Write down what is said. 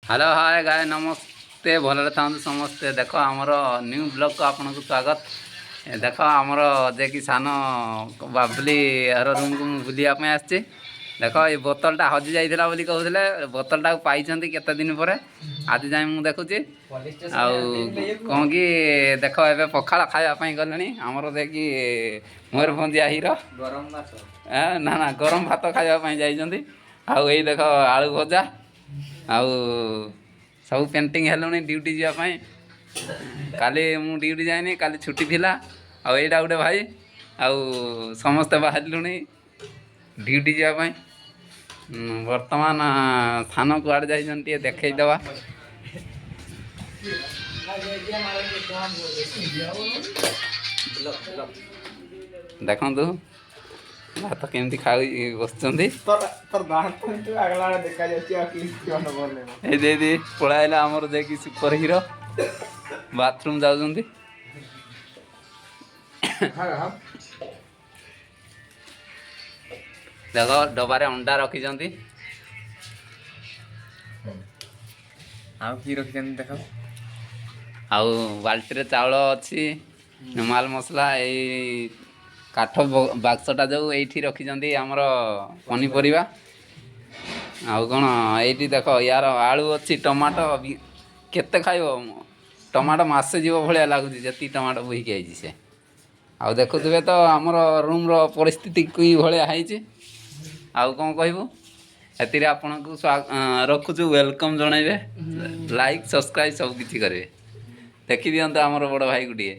Hello hi गाय नमस्ते भले था समस्ते देख आमर न्यू ब्लॉग को आपन को स्वागत। देख आमर जे कि सान बाबुली हर रूम को बुलाप आसचे। देख ये बोतलटा हजि जाइला बोली कहते बोतलटा पाई केते दिन पर आज जाए मुझे देखुची कौन कि देख ए पखाड़ खायापी गले आमर देखिए मयूरभंजिया हीरो ना ना गरम भात खायापी जाइए आई देख आलू भजा आउ सब पेंटिंग हेलुनी ड्यूटी जावाई काली मु ड्यूटी जाए काली छुट्टी थिला आईटा गोटे भाई आउ समस्ते बाहर ड्यूटी जावाई वर्तमान थाना को आड़ जाइए देखा देखु भात केमती खाई बस पढ़ाला आमर देखिए सुपर हिरो बाथरूम जाऊँ देख डबारे अंडा रखिंट देख आउ बाल्टी चाउल अच्छी माल मसला यही काठ बाक्सटा जो ये रखिंट आमर पनीपरिया आउ कौन ये देख यार आलू अच्छी टमाटो केते खाइब टमाटो मसे जीव भाया लगुच जी टमाटो बोहीकि आई से आउ देखुवे तो आमर रूम रो परिस्थिति कि भाया है आउ कौन कहबू ए आपन को रखुचु वेलकम जनइबे लाइक सब्सक्राइब सब किसी करेंगे देखी दिंतु आमर बड़ भाई गोटे